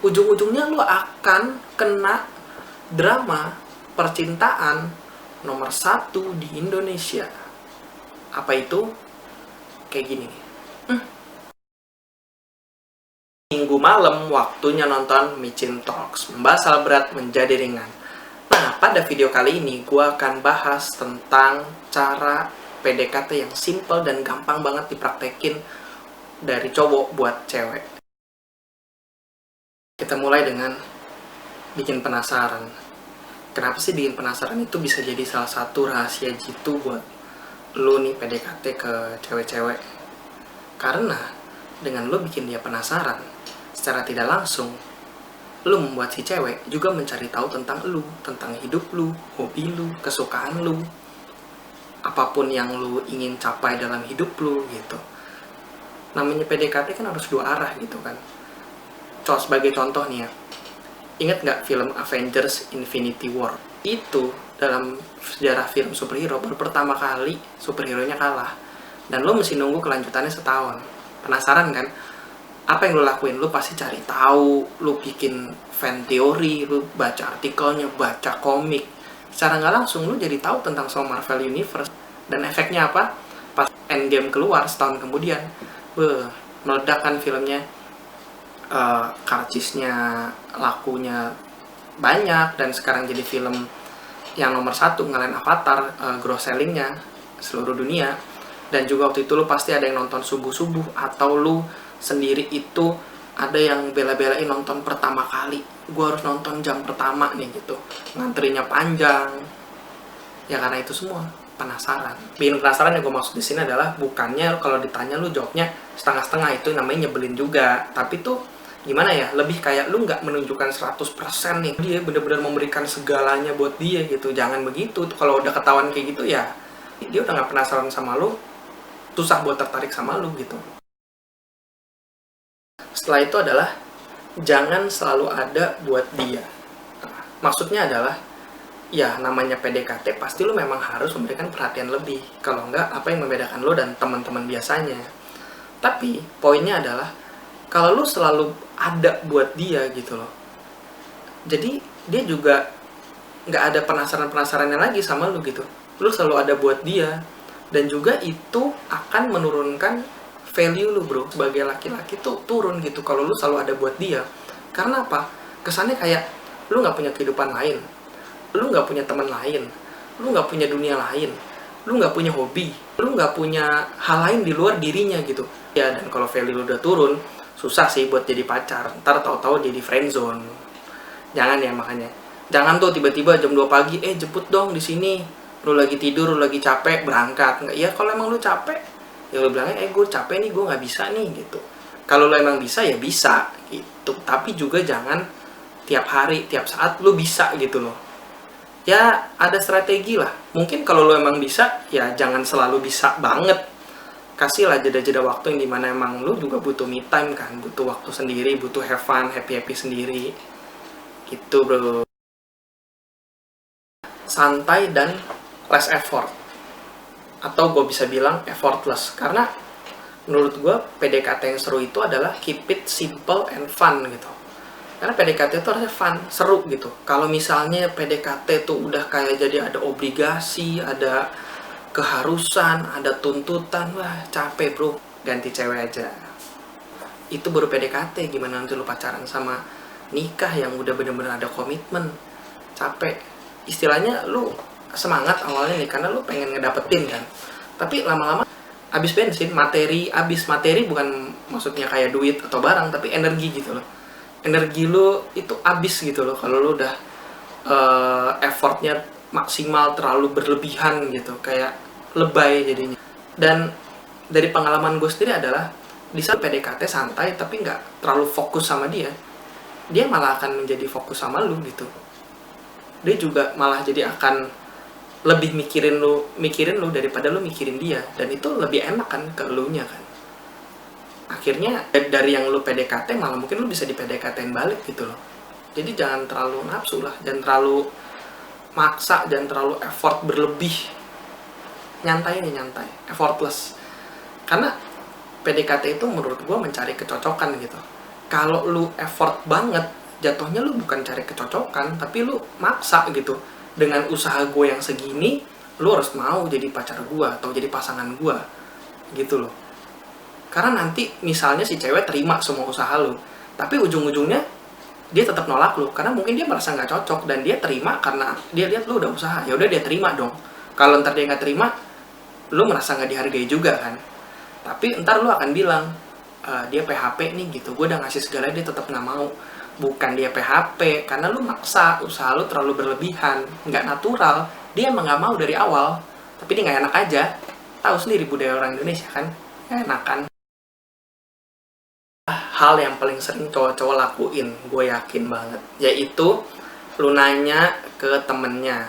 ujung-ujungnya lu akan kena drama percintaan nomor satu di Indonesia. Apa itu? Kayak gini nih. Minggu malam waktunya nonton Micin Talks, membahas hal berat menjadi ringan. Nah, pada video kali ini gue akan bahas tentang cara PDKT yang simple dan gampang banget dipraktekin dari cowok buat cewek. Kita mulai dengan bikin penasaran. Kenapa sih bikin penasaran itu bisa jadi salah satu rahasia jitu buat lu nih PDKT ke cewek-cewek? Karena dengan lu bikin dia penasaran, secara tidak langsung lu membuat si cewek juga mencari tahu tentang lu, tentang hidup lu, hobi lu, kesukaan lu, apapun yang lu ingin capai dalam hidup lu gitu. Namanya PDKT kan harus dua arah gitu kan. Sebagai contoh nih ya, ingat nggak film Avengers Infinity War? Itu dalam sejarah film superhero baru pertama kali superhero-nya kalah, dan lo mesti nunggu kelanjutannya setahun. Penasaran kan? Apa yang lo lakuin? Lo pasti cari tahu, lo bikin fan teori, lo baca artikelnya, baca komik. Secara nggak langsung lo jadi tahu tentang semua Marvel Universe. Dan efeknya apa? Pas Endgame keluar setahun kemudian, meledakkan filmnya. Karcisnya, lakunya banyak, dan sekarang jadi film yang nomor satu ngalahin Avatar, gross sellingnya seluruh dunia. Dan juga waktu itu lu pasti ada yang nonton subuh-subuh, atau lu sendiri itu ada yang bela-belain nonton pertama kali. Gue harus nonton jam pertama nih gitu, ngantrinya panjang ya, karena itu semua penasaran. Bikin penasaran yang gue maksud di sini adalah bukannya kalau ditanya lu jawabnya setengah-setengah, itu namanya nyebelin juga. Tapi tuh gimana ya, lebih kayak lu nggak menunjukkan 100% nih, dia benar-benar memberikan segalanya buat dia gitu. Jangan begitu. Kalau udah ketahuan kayak gitu ya, dia udah nggak penasaran sama lu, susah buat tertarik sama lu gitu. Setelah itu adalah jangan selalu ada buat dia. Maksudnya adalah ya, namanya PDKT pasti lu memang harus memberikan perhatian lebih. Kalau enggak, apa yang membedakan lu dan teman-teman biasanya? Tapi poinnya adalah kalau lu selalu ada buat dia gitu loh, jadi dia juga nggak ada penasaran-penasarannya lagi sama lu gitu. Lu selalu ada buat dia, dan juga itu akan menurunkan value lu bro. Sebagai laki-laki tuh turun gitu kalau lu selalu ada buat dia. Karena apa? Kesannya kayak lu nggak punya kehidupan lain, lu nggak punya teman lain, lu nggak punya dunia lain, lu nggak punya hobi, lu nggak punya hal lain di luar dirinya gitu ya. Dan kalau value lu udah turun, susah sih buat jadi pacar. Ntar tahu-tahu jadi friendzone. Jangan ya, makanya jangan tuh tiba-tiba jam 2 pagi jemput dong di sini, lu lagi tidur, lu lagi capek, berangkat. Nggak, ya kalau emang lu capek ya lu bilangnya gue capek nih, gue nggak bisa nih gitu. Kalau lu emang bisa ya bisa gitu, tapi juga jangan tiap hari, tiap saat lu bisa gitu loh. Ya ada strategi lah. Mungkin kalau lu emang bisa, ya jangan selalu bisa banget. Kasihlah jeda-jeda waktu yang dimana emang lu juga butuh me time kan, butuh waktu sendiri, butuh have fun, happy sendiri gitu bro. Santai dan less effort, atau gue bisa bilang effortless. Karena menurut gue PDKT yang seru itu adalah keep it simple and fun gitu. Karena PDKT itu harusnya fun, seru gitu. Kalau misalnya PDKT tuh udah kayak jadi ada obligasi, ada keharusan, ada tuntutan, wah capek bro, ganti cewek aja. Itu baru PDKT. Gimana nanti lu pacaran sama nikah yang udah bener-bener ada komitmen? Capek. Istilahnya lu semangat awalnya nih karena lu pengen ngedapetin kan, tapi lama-lama habis bensin, materi bukan maksudnya kayak duit atau barang, tapi energi gitu loh. Energi lu itu habis gitu loh kalau lu udah effortnya maksimal terlalu berlebihan gitu, kayak lebay jadinya. Dan dari pengalaman gue sendiri adalah di saat PDKT santai tapi nggak terlalu fokus sama dia, dia malah akan menjadi fokus sama lu gitu. Dia juga malah jadi akan lebih mikirin lu daripada lu mikirin dia, dan itu lebih enak kan ke elunya kan. Akhirnya dari yang lu PDKT malah mungkin lu bisa di PDKT-in balik gitu loh. Jadi jangan terlalu nafsu lah, jangan terlalu maksa, jangan terlalu effort berlebih. Nyantai, effortless. Karena PDKT itu menurut gue mencari kecocokan gitu. Kalau lu effort banget, jatuhnya lu bukan cari kecocokan, tapi lu maksa gitu. Dengan usaha gue yang segini, lu harus mau jadi pacar gue atau jadi pasangan gue, gitu loh. Karena nanti misalnya si cewek terima semua usaha lu, tapi ujung-ujungnya dia tetap nolak lu, karena mungkin dia merasa nggak cocok, dan dia terima karena dia lihat lu udah usaha, ya udah dia terima dong. Kalau ntar dia nggak terima, lu merasa nggak dihargai juga kan. Tapi ntar lu akan bilang, dia PHP nih gitu, gue udah ngasih segala dia tetap nggak mau. Bukan dia PHP, karena lu maksa, usaha lu terlalu berlebihan, nggak natural. Dia emang nggak mau dari awal, tapi dia nggak enak aja. Tahu sendiri budaya orang Indonesia kan, nggak enak kan. Hal yang paling sering cowok-cowok lakuin, gue yakin banget, yaitu lu nanya ke temennya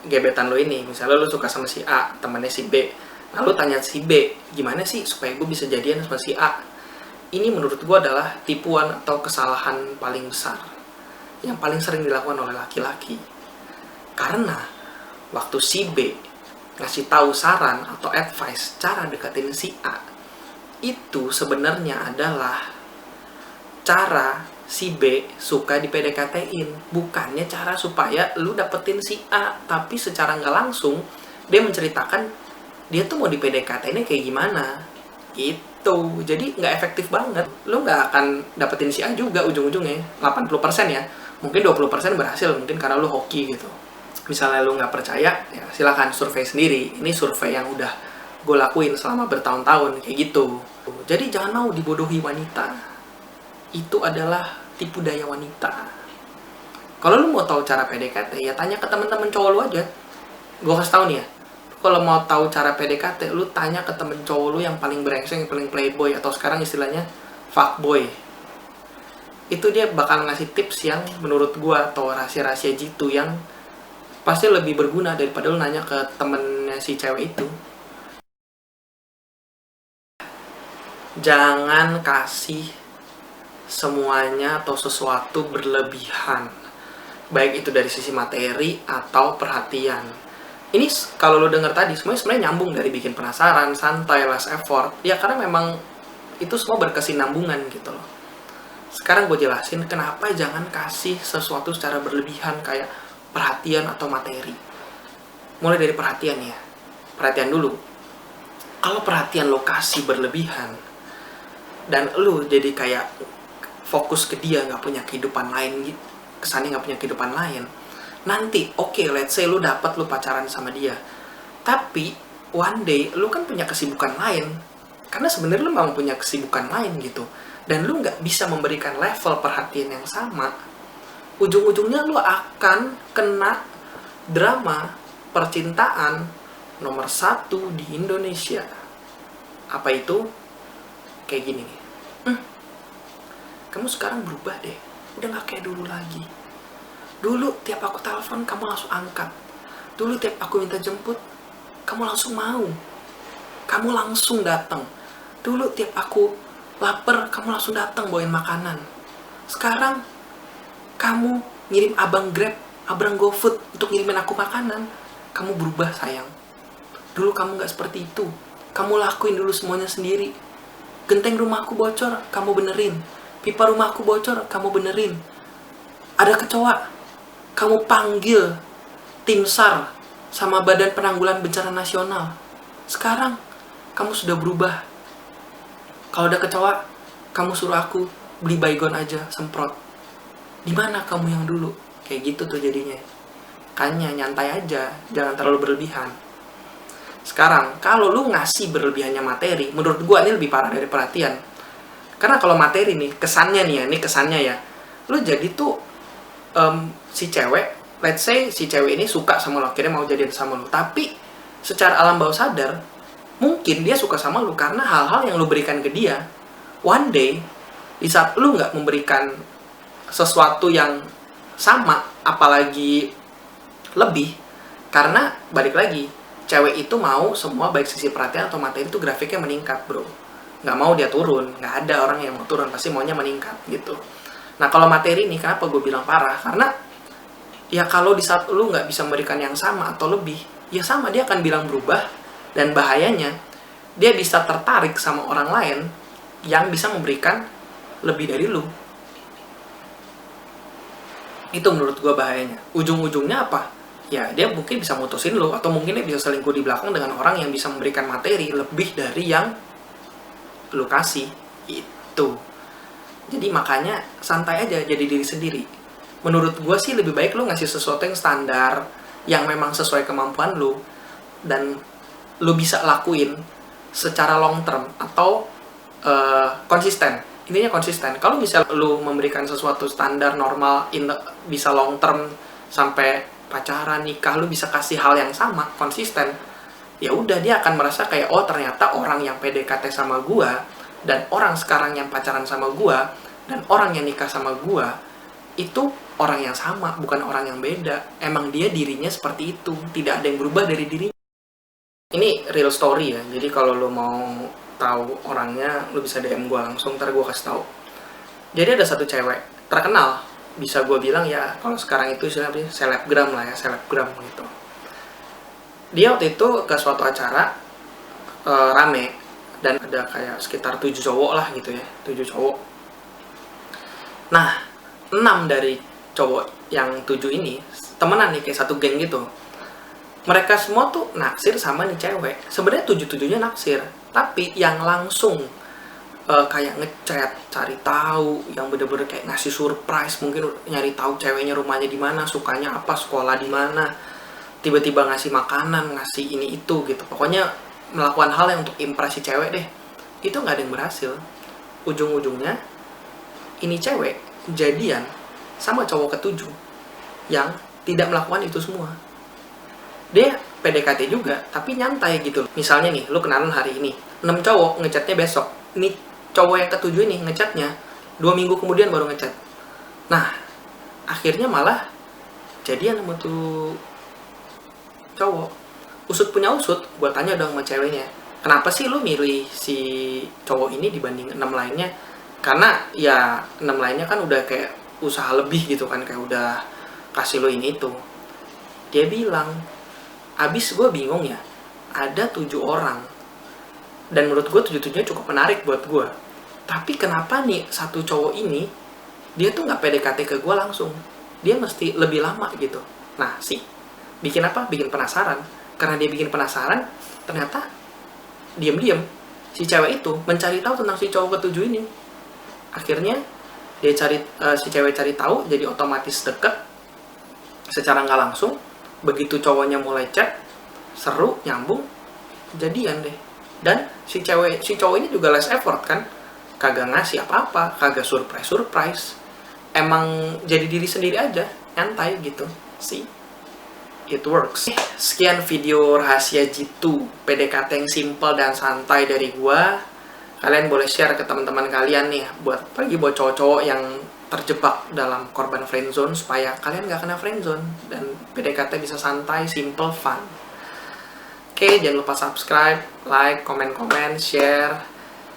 gebetan lu ini. Misalnya lu suka sama si A, temennya si B, lalu tanya si B, gimana sih supaya gue bisa jadian sama si A. Ini menurut gue adalah tipuan atau kesalahan paling besar yang paling sering dilakukan oleh laki-laki. Karena waktu si B ngasih tahu saran atau advice cara deketin si A, itu sebenarnya adalah cara si B suka di PDKT-in, bukannya cara supaya lu dapetin si A. Tapi secara nggak langsung dia menceritakan dia tuh mau di PDKT-nya kayak gimana gitu. Jadi nggak efektif banget, lu nggak akan dapetin si A juga ujung-ujungnya. 80% ya, mungkin 20% berhasil, mungkin karena lu hoki gitu. Misalnya lu nggak percaya, ya silakan survei sendiri. Ini survei yang udah gue lakuin selama bertahun-tahun kayak gitu. Jadi jangan mau dibodohi wanita. Itu adalah tipu daya wanita. Kalau lu mau tahu cara PDKT, ya tanya ke temen-temen cowok lu aja. Gue kasih tahu nih ya, kalau mau tahu cara PDKT, lu tanya ke temen cowok lu yang paling brengsek, yang paling playboy, atau sekarang istilahnya fuckboy. Itu dia bakal ngasih tips yang menurut gue, atau rahasia-rahasia jitu yang pasti lebih berguna daripada lu nanya ke temennya si cewek itu. Jangan kasih semuanya atau sesuatu berlebihan, baik itu dari sisi materi atau perhatian. Ini kalau lo denger tadi sebenarnya nyambung dari bikin penasaran, santai, less effort. Ya karena memang itu semua berkesinambungan gitu loh. Sekarang gue jelasin kenapa jangan kasih sesuatu secara berlebihan kayak perhatian atau materi. Mulai dari perhatian ya. Perhatian dulu. Kalau perhatian lo kasih berlebihan dan lo jadi kayak fokus ke dia, nggak punya kehidupan lain gitu, kesannya nggak punya kehidupan lain, nanti oke, let's say lu pacaran sama dia, tapi one day lu kan punya kesibukan lain, karena sebenarnya lu memang punya kesibukan lain gitu, dan lu nggak bisa memberikan level perhatian yang sama. Ujung-ujungnya lu akan kena drama percintaan nomor 1 di Indonesia. Apa itu? Kayak gini nih, kamu sekarang berubah deh, udah gak kayak dulu lagi. Dulu tiap aku telepon kamu langsung angkat, dulu tiap aku minta jemput kamu langsung mau, kamu langsung datang. Dulu tiap aku lapar kamu langsung datang bawain makanan. Sekarang kamu ngirim abang Grab, abang GoFood untuk ngirimin aku makanan. Kamu berubah sayang. Dulu kamu gak seperti itu, kamu lakuin dulu semuanya sendiri. Genteng rumahku bocor, kamu benerin. Pipa rumahku bocor, kamu benerin. Ada kecoa, kamu panggil tim SAR sama Badan Penanggulangan Bencana Nasional. Sekarang kamu sudah berubah. Kalau ada kecoa, kamu suruh aku beli baygon aja, semprot. Di mana kamu yang dulu? Kayak gitu tuh jadinya. Makanya nyantai aja, jangan terlalu berlebihan. Sekarang, kalau lu ngasih berlebihannya materi, menurut gua ini lebih parah dari perhatian. Karena kalau materi nih, kesannya nih ya, ini kesannya ya, lu jadi tuh si cewek, let's say si cewek ini suka sama lu, akhirnya mau jadian sama lu, tapi secara alam bawah sadar, mungkin dia suka sama lu karena hal-hal yang lu berikan ke dia. One day, di saat lu nggak memberikan sesuatu yang sama, apalagi lebih, karena balik lagi, cewek itu mau semua baik sisi perhatian atau materi itu grafiknya meningkat bro. Nggak mau dia turun, nggak ada orang yang mau turun, pasti maunya meningkat gitu. Nah kalau materi ini kenapa gue bilang parah, karena ya kalau di saat lu nggak bisa memberikan yang sama atau lebih, ya sama dia akan bilang berubah, dan bahayanya dia bisa tertarik sama orang lain yang bisa memberikan lebih dari lu. Itu menurut gue bahayanya. Ujung-ujungnya apa? Ya dia mungkin bisa mutusin lu, atau mungkin dia bisa selingkuh di belakang dengan orang yang bisa memberikan materi lebih dari yang lu kasih. Itu. Jadi makanya santai aja, jadi diri sendiri. Menurut gue sih lebih baik lu ngasih sesuatu yang standar, yang memang sesuai kemampuan lu, dan lu bisa lakuin secara long term, atau konsisten. Intinya konsisten. Kalau misal lu memberikan sesuatu standar normal, bisa long term sampai pacaran, nikah, lu bisa kasih hal yang sama, konsisten, ya udah dia akan merasa kayak, oh ternyata orang yang PDKT sama gua, dan orang sekarang yang pacaran sama gua, dan orang yang nikah sama gua, itu orang yang sama, bukan orang yang beda. Emang dia dirinya seperti itu, tidak ada yang berubah dari dirinya. Ini real story ya, jadi kalau lo mau tahu orangnya, lo bisa DM gue langsung, ntar gue kasih tahu. Jadi ada satu cewek terkenal, bisa gue bilang ya, kalau sekarang itu istilahnya selebgram lah ya, selebgram gitu. Dia waktu itu ke suatu acara, rame, dan ada kayak sekitar 7 cowok lah gitu ya, 7 cowok. Nah, 6 dari cowok yang 7 ini, temenan nih, kayak satu geng gitu. Mereka semua tuh naksir sama nih cewek. Sebenarnya 7-7-nya naksir, tapi yang langsung kayak ngechat, cari tahu, yang bener-bener kayak ngasih surprise, mungkin nyari tahu ceweknya rumahnya di mana, sukanya apa, sekolah di mana, tiba-tiba ngasih makanan, ngasih ini itu gitu. Pokoknya melakukan hal yang untuk impresi cewek deh. Itu nggak ada yang berhasil. Ujung-ujungnya ini cewek jadian sama cowok ketujuh yang tidak melakukan itu semua. Dia PDKT juga, tapi nyantai gitu. Misalnya nih, lu kenalan hari ini, 6 cowok ngechatnya besok. Nih, cowok yang ketujuh ini ngechatnya 2 minggu kemudian baru ngechat. Nah, akhirnya malah jadian sama tuh cowok. Usut punya usut, gue tanya dong sama ceweknya, kenapa sih lu milih si cowok ini dibanding 6 lainnya? Karena ya 6 lainnya kan udah kayak usaha lebih gitu kan, kayak udah kasih lu ini itu. Dia bilang, abis gue bingung ya, ada 7 orang, dan menurut gue 7-7-nya cukup menarik buat gue. Tapi kenapa nih satu cowok ini, dia tuh nggak PDKT ke gue langsung, dia mesti lebih lama gitu. Nah sih, bikin apa? Bikin penasaran. Karena dia bikin penasaran, ternyata diam-diam si cewek itu mencari tahu tentang si cowok ketujuh ini. Akhirnya dia si cewek cari tahu, jadi otomatis deket secara nggak langsung. Begitu cowoknya mulai chat, seru, nyambung, jadian deh. Dan si cowok ini juga less effort kan, kagak ngasih apa-apa, kagak surprise. Emang jadi diri sendiri aja, nyantai gitu. See, it works. Sekian video rahasia jitu PDKT yang simple dan santai dari gua. Kalian boleh share ke teman-teman kalian nih, buat cowok-cowok yang terjebak dalam korban friendzone, supaya kalian gak kena friendzone dan PDKT bisa santai, simple, fun. Oke, jangan lupa subscribe, like, komen, share.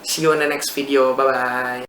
See you on the next video. Bye-bye.